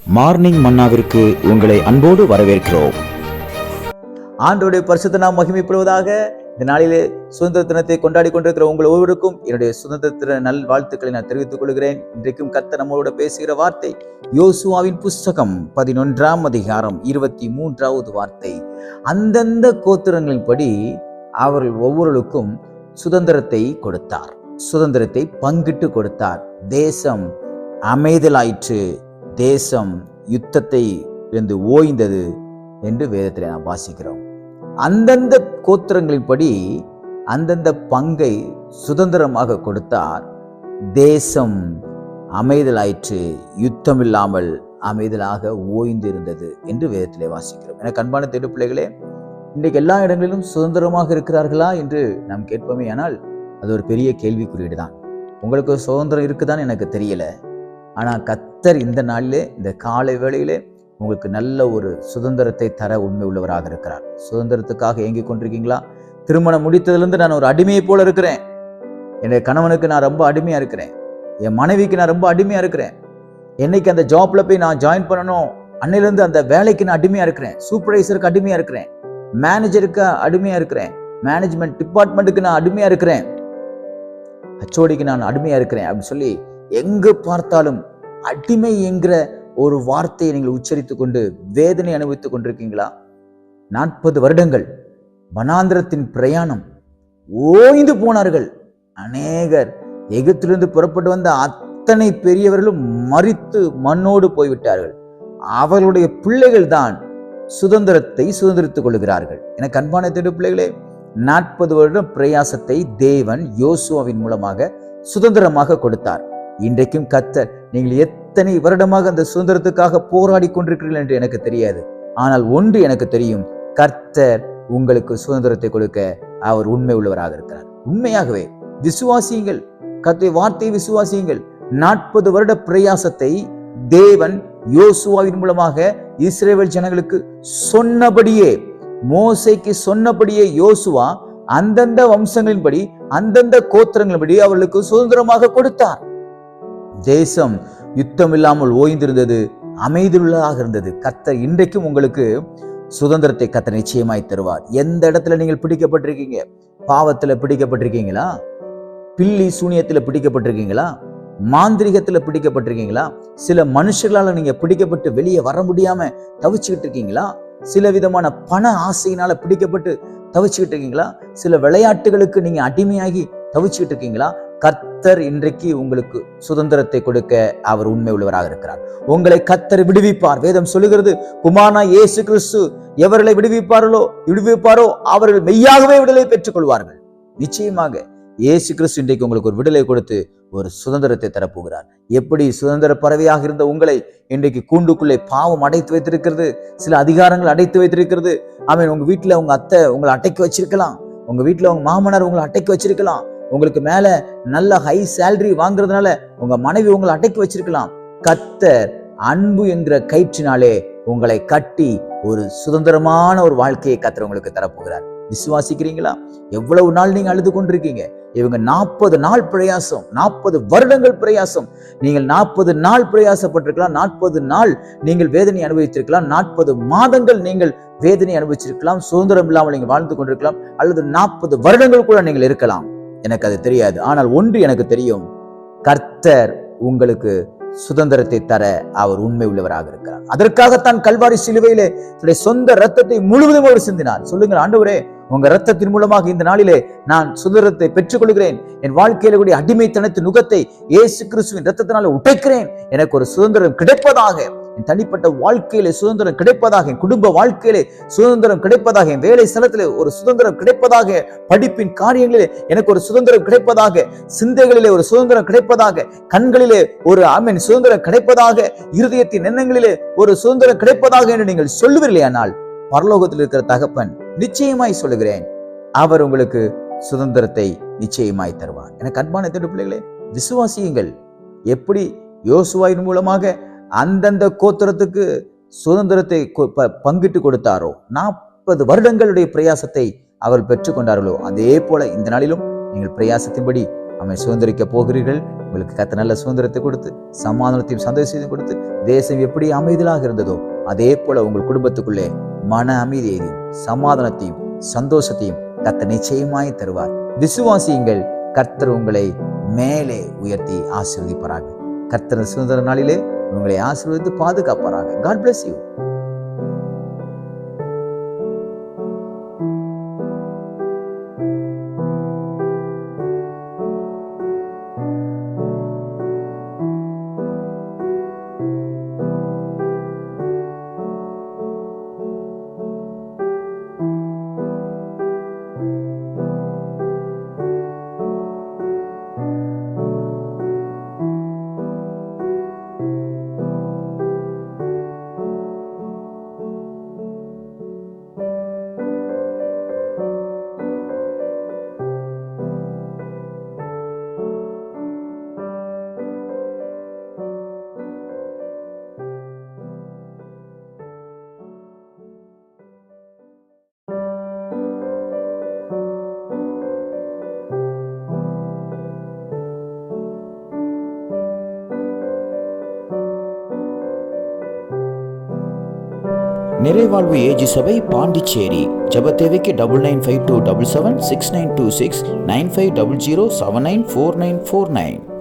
Morning மன்னாவிற்கு உங்களை அன்போடு வரவேற்கிறோம். ஆண்டவருடைய பரிசுத்த நாம் மகிமைப்படுவதாக. இந்த நாளிலே சுதந்திர தினத்தை கொண்டாடி கொண்டிருக்கிற உங்கள் ஒவ்வொருவருக்கும் என்னுடைய சுதந்திர தின நல் வாழ்த்துக்களை நான் தெரிவித்துக் கொள்கிறேன். இன்றைக்கும் கர்த்தர் நம்மளோட பேசுகிற வார்த்தை யோசுவாவின் புஸ்தகம் 11ஆம் அதிகாரம் 23வது வார்த்தை. அந்தந்த கோத்திரங்களின்படி அவர்கள் ஒவ்வொருவருக்கும் சுதந்திரத்தை கொடுத்தார், சுதந்திரத்தை பங்கிட்டு கொடுத்தார். தேசம் அமைதலாயிற்று, தேசம் யுத்தத்தை இருந்து ஓய்ந்தது என்று வேதத்தில் நாம் வாசிக்கிறோம். அந்தந்த கோத்திரங்களின்படி அந்தந்த பங்கை சுதந்திரமாக கொடுத்தார். தேசம் அமைதலாயிற்று, யுத்தம் இல்லாமல் அமைதலாக ஓய்ந்து இருந்தது என்று வேதத்திலே வாசிக்கிறோம். எனக்கு அன்பான தேடு பிள்ளைகளே, இன்றைக்கு எல்லா இடங்களிலும் சுதந்திரமாக இருக்கிறார்களா என்று நாம் கேட்போமே, ஆனால் அது ஒரு பெரிய கேள்விக்குறியீடு தான். உங்களுக்கு சுதந்திரம் இருக்குதான்னு எனக்கு தெரியல. ஆனால் கர்த்தர் இந்த நாளிலே, இந்த காலை வேளையிலே உங்களுக்கு நல்ல ஒரு சுதந்திரத்தை தர உண்மை உள்ளவராக இருக்கிறார். சுதந்திரத்துக்காக ஏங்கிக் கொண்டிருக்கீங்களா? திருமணம் முடித்ததிலிருந்து நான் ஒரு அடிமையை போல இருக்கிறேன். என்னுடைய கணவனுக்கு நான் ரொம்ப அடிமையா இருக்கிறேன், என் மனைவிக்கு நான் ரொம்ப அடிமையா இருக்கிறேன். என்னைக்கு அந்த ஜாப்ல போய் நான் ஜாயின் பண்ணணும், அன்னையிலிருந்து அந்த வேலைக்கு நான் அடிமையா இருக்கிறேன். சூப்பர்வைசருக்கு அடிமையா இருக்கிறேன், மேனேஜருக்கு அடிமையா இருக்கிறேன், மேனேஜ்மெண்ட் டிபார்ட்மெண்ட்டுக்கு நான் அடிமையா இருக்கிறேன், ஹெச்ஓடிக்கு நான் அடிமையா இருக்கிறேன் அப்படின்னு சொல்லி எங்கு பார்த்தாலும் அடிமை என்கிற ஒரு வார்த்தையை நீங்கள் உச்சரித்துக் கொண்டு வேதனை அனுபவித்துக் கொண்டிருக்கீங்களா? 40 வருடங்கள் வனாந்திரத்தின் பிரயாணம், ஓய்ந்து போனார்கள். அநேகர் எகிப்திலிருந்து புறப்பட்டு வந்த அத்தனை பெரியவர்களும் மரித்து மண்ணோடு போய்விட்டார்கள். அவர்களுடைய பிள்ளைகள் தான் சுதந்திரத்தை சுதந்திரித்துக் கொள்கிறார்கள். எனக்கு அன்பான தேடு பிள்ளைகளே, 40 வருடம் பிரயாசத்தை தேவன் யோசுவாவின் மூலமாக சுதந்திரமாக கொடுத்தார். இன்றைக்கும் கர்த்தர், நீங்கள் எத்தனை வருடமாக அந்த சுதந்திரத்துக்காக போராடி கொண்டிருக்கிறீர்கள் என்று எனக்கு தெரியாது. ஆனால் ஒன்று எனக்கு தெரியும், கர்த்தர் உங்களுக்கு சுதந்திரத்தை கொடுக்க அவர் உண்மை உள்ளவராக இருக்கிறார். உண்மையாகவே விசுவாசியுங்கள், கர்த்தருடைய வார்த்தையை விசுவாசியுங்கள். 40 வருட பிரயாசத்தை தேவன் யோசுவாவின் மூலமாக இஸ்ரவேல் ஜனங்களுக்கு சொன்னபடியே, மோசேக்கு சொன்னபடியே யோசுவா அந்தந்த வம்சங்களின்படி அந்தந்த கோத்திரங்களின்படி அவர்களுக்கு சுதந்திரமாக கொடுத்தார். தேசம் யுத்தம் இல்லாமல் ஓய்ந்திருந்தது, அமைதியுள்ளதாக இருந்தது. கர்த்தர் இன்றைக்கும் உங்களுக்கு சுதந்திரத்தை கர்த்தர் நிச்சயமாய் தருவார். எந்த இடத்துல நீங்கள் பிடிக்கப்பட்டிருக்கீங்க? பாவத்துல பிடிக்கப்பட்டிருக்கீங்களா? பில்லி சூனியத்துல பிடிக்கப்பட்டிருக்கீங்களா? மாந்திரிகத்துல பிடிக்கப்பட்டிருக்கீங்களா? சில மனுஷர்களால நீங்க பிடிக்கப்பட்டு வெளியே வர முடியாம தவிச்சுக்கிட்டு இருக்கீங்களா? சில விதமான பண ஆசையினால பிடிக்கப்பட்டு தவிச்சுக்கிட்டு இருக்கீங்களா? சில விளையாட்டுகளுக்கு நீங்க அடிமையாகி தவிச்சுக்கிட்டு இருக்கீங்களா? கர்த்தர் இன்றைக்கு உங்களுக்கு சுதந்திரத்தை கொடுக்க அவர் உண்மை உள்ளவராக இருக்கிறார். உங்களை கர்த்தர் விடுவிப்பார். வேதம் சொல்லுகிறது, குமாரனா இயேசு கிறிஸ்து எவர்களை விடுவிப்பாரோ அவர்கள் மெய்யாகவே விடுதலை பெற்றுக் கொள்வார்கள். நிச்சயமாக இயேசு கிறிஸ்து இன்றைக்கு உங்களுக்கு ஒரு விடுதலை கொடுத்து ஒரு சுதந்திரத்தை தரப்போகிறார். எப்படி சுதந்திர பறவையாக இருந்த உங்களை இன்றைக்கு கூண்டுக்குள்ளே பாவம் அடைத்து வைத்திருக்கிறது, சில அதிகாரங்கள் அடைத்து வைத்திருக்கிறது. உங்க வீட்டுல உங்க அத்தை உங்களை அட்டைக்கு வச்சிருக்கலாம், உங்க வீட்டுல உங்க மாமனார் உங்களை அட்டைக்கு வச்சிருக்கலாம், உங்களுக்கு மேல நல்ல ஹை சேலரி வாங்குறதுனால உங்க மனைவி உங்களை அடக்கி வச்சிருக்கலாம். கர்த்தர் அன்பு என்கிற கயிற்றினாலே உங்களை கட்டி ஒரு சுதந்திரமான ஒரு வாழ்க்கையை கர்த்தர் உங்களுக்கு தரப்போகிறார். விசுவாசிக்கிறீங்களா? எவ்வளவு நாள் நீங்க அழுது கொண்டிருக்கீங்க? இவங்க 40 நாள் பிரயாசம், 40 வருடங்கள் பிரயாசம். நீங்கள் 40 நாள் பிரயாசப்பட்டிருக்கலாம், 40 நாள் நீங்கள் வேதனை அனுபவித்திருக்கலாம், 40 மாதங்கள் நீங்கள் வேதனை அனுபவிச்சிருக்கலாம், சுதந்திரம் இல்லாமல் நீங்கள் வாழ்ந்து கொண்டிருக்கலாம், அல்லது 40 வருடங்கள் கூட நீங்கள் இருக்கலாம். எனக்கு அது தெரியாது. ஆனால் ஒன்று எனக்கு தெரியும், கர்த்தர் உங்களுக்கு சுதந்திரத்தை தர அவர் உண்மை உள்ளவராக இருக்கிறார். அதற்காகத்தான் கல்வாரி சிலுவையிலே தன்னுடைய சொந்த ரத்தத்தை முழுவதும் அவர் சிந்தினார். சொல்லுங்கள், ஆண்டவரே, உங்க ரத்தத்தின் மூலமாக இந்த நாளிலே நான் சுதந்திரத்தை பெற்றுக் கொள்கிறேன். என் வாழ்க்கையில கூடிய அடிமைத்தனத்தின் நுகத்தை இயேசு கிறிஸ்துவின் ரத்தத்தினால உடைக்கிறேன். எனக்கு ஒரு சுதந்திரம் கிடைப்பதாக, என் தனிப்பட்ட வாழ்க்கையிலே சுதந்திரம் கிடைப்பதாக, என் குடும்ப வாழ்க்கையிலே சுதந்திரம் கிடைப்பதாக, என் வேலை ஸ்தலத்திலே ஒரு சுதந்திரம் கிடைப்பதாக, படிப்பின் காரியங்களிலே எனக்கு ஒரு சுதந்திரம் கிடைப்பதாக, சிந்தைகளிலே ஒரு சுதந்திரம் கிடைப்பதாக, கண்களிலே ஒரு சுதந்திரம் கிடைப்பதாக, இருதயத்தின் எண்ணங்களிலே ஒரு சுதந்திரம் கிடைப்பதாக என்று நீங்கள் சொல்லுவீர்களேயானால், பரலோகத்தில் இருக்கிற தகப்பன் நிச்சயமாய் சொல்லுகிறேன், அவர் உங்களுக்கு சுதந்திரத்தை நிச்சயமாய் தருவார். எனக்கு அன்பான தேடு பிள்ளைகளே, விசுவாசியுங்கள். எப்படி யோசுவாவின் மூலமாக அந்தந்த கோத்திரத்துக்கு சுதந்திரத்தை பங்கிட்டு கொடுத்தாரோ, 40 வருடங்களுடைய பிரயாசத்தை அவர்கள் பெற்றுக் கொண்டார்களோ, அதே போல இந்த நாளிலும் நீங்கள் பிரயாசத்தின்படி சுதந்திரிக்க போகிறீர்கள். உங்களுக்கு கர்த்தர் நல்ல சுதந்திரத்தை கொடுத்து சமாதானத்தையும் சந்தோஷத்தையும் கொடுத்து தேசம் எப்படி அமைதியாக இருந்ததோ அதே போல உங்கள் குடும்பத்துக்குள்ளே மன அமைதியையும் சமாதானத்தையும் சந்தோஷத்தையும் கர்த்தர் நிச்சயமாய் தருவார். விசுவாசியுங்கள், கர்த்தர் உங்களை மேலே உயர்த்தி ஆசீர்வதிப்பாராக. கர்த்தர் சுதந்திர நாளிலே உங்களை ஆசீர்வதித்து பாதுகாப்பாராக. God bless you. நிறைவாழ்வு ஏஜி சபை பாண்டிச்சேரி. ஜெப தேவைக்கு 9952776926 9500794949.